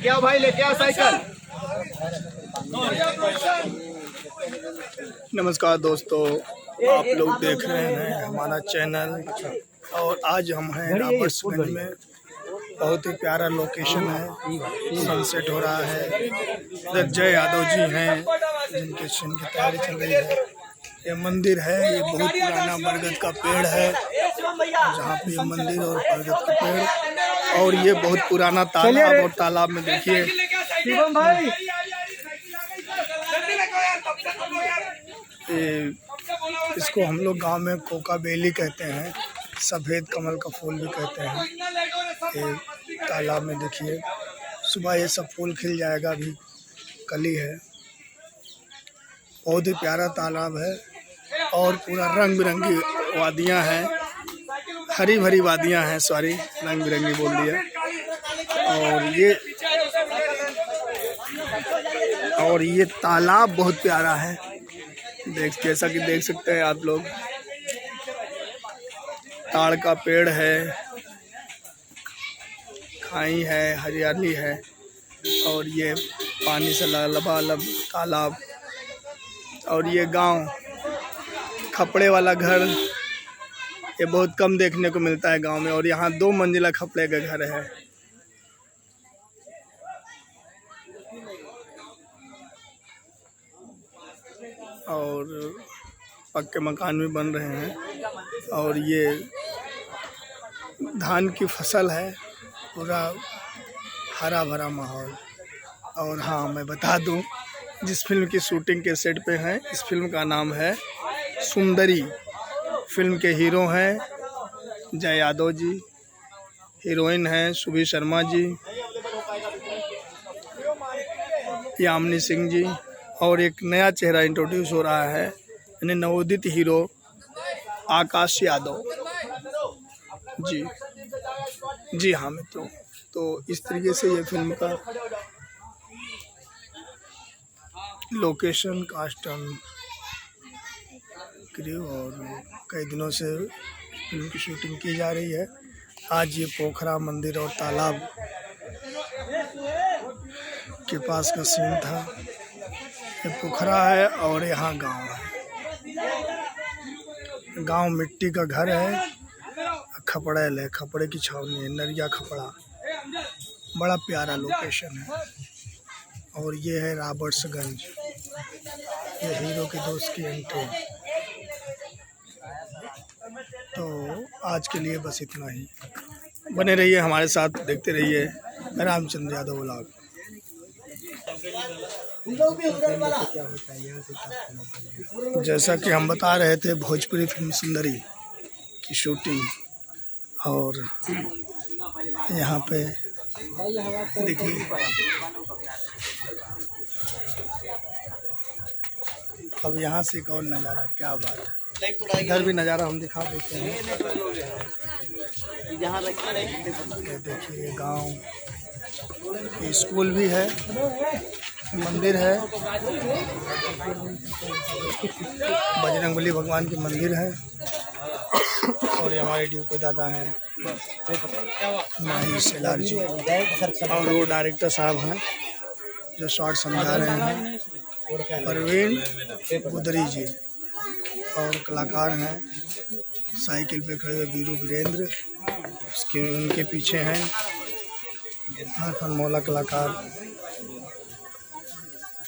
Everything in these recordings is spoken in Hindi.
लेके आओ भाई, लेके आओ साइकिल। नमस्कार दोस्तों, आप लोग देख रहे हैं हमारा चैनल। और आज हम हैं रॉबर्ट्सगंज में। बहुत ही प्यारा लोकेशन है, सनसेट हो रहा है। इधर जय यादव जी हैं जिनके सीन की तैयारी चल रही है। ये मंदिर है, ये बहुत पुराना बरगद का पेड़ है जहाँ पे ये मंदिर और बरगद का पेड़। और ये बहुत पुराना तालाब, और तालाब में देखिए इसको हम लोग गांव में कोका बेली कहते हैं, सफ़ेद कमल का फूल भी कहते हैं। ये तालाब में देखिए सुबह ये सब फूल खिल जाएगा, अभी कली है। बहुत ही प्यारा तालाब है और पूरा रंग बिरंगी वादियाँ हैं, हरी भरी वादियाँ हैं, सॉरी रंग बिरंगी बोल दिया। और ये तालाब बहुत प्यारा है, जैसा कि देख सकते हैं आप लोग। ताड़ का पेड़ है, खाई है, हरियाली है, और ये पानी से लबालब तालाब। और ये गांव, खपड़े वाला घर ये बहुत कम देखने को मिलता है गांव में। और यहाँ 2 मंजिला खपड़े का घर है। और पक्के मकान भी बन रहे हैं। और ये धान की फसल है, पूरा हरा भरा माहौल। और हाँ, मैं बता दूं, जिस फिल्म की शूटिंग के सेट पे हैं, इस फिल्म का नाम है सुंदरी। फिल्म के हीरो हैं जय यादव जी, हीरोइन हैं सुभी शर्मा जी, यामिनी सिंह जी, और एक नया चेहरा इंट्रोड्यूस हो रहा है, यानी नवोदित हीरो आकाश यादव जी। जी हाँ मित्रों, तो इस तरीके से ये फिल्म का लोकेशन, कास्टम, क्रू, और कई दिनों से फिल्म की शूटिंग की जा रही है। आज ये पोखरा मंदिर और तालाब के पास का सीन था। ये पोखरा है और यहाँ गांव है। गांव मिट्टी का घर है, खपड़ेल है, खपड़े की छावनी है, नरिया खपड़ा। बड़ा प्यारा लोकेशन है। और ये है रॉबर्ट्सगंज, ये हीरो के दोस्त की एंट्री। तो आज के लिए बस इतना ही। बने रहिए हमारे साथ, देखते रहिए रामचंद्र यादव व्लॉग। जैसा कि हम बता रहे थे, भोजपुरी फिल्म सुंदरी की शूटिंग, और यहाँ पे देखिए अब यहाँ से एक और नज़ारा, क्या बात है। इधर भी नज़ारा हम दिखा देते हैं। ये देखिए गांव, स्कूल भी है, मंदिर है, बजरंगबली भगवान की मंदिर है। और ये हमारे ड्यूटी दादा हैं माही सेलार जी, और वो डायरेक्टर साहब हैं जो शॉर्ट समझा रहे हैं, परवीन बुदरी जी। और कलाकार हैं साइकिल पे खड़े हुए वीरू वीरेंद्र, उनके पीछे हैं अनमोला कलाकार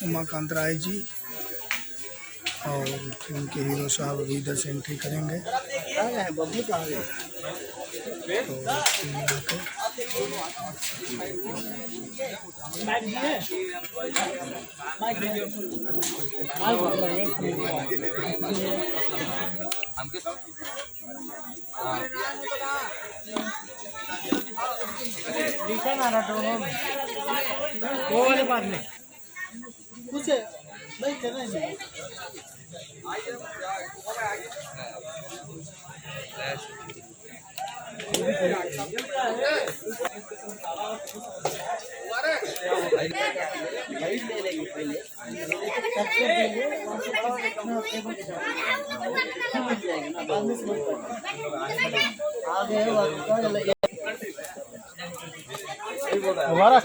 उमाकांत राय जी। और फिल्म के हीरो साहब अभी इधर से एंट्री करेंगे। वो वाले पास में कुछ नहीं करना है। मुबारक।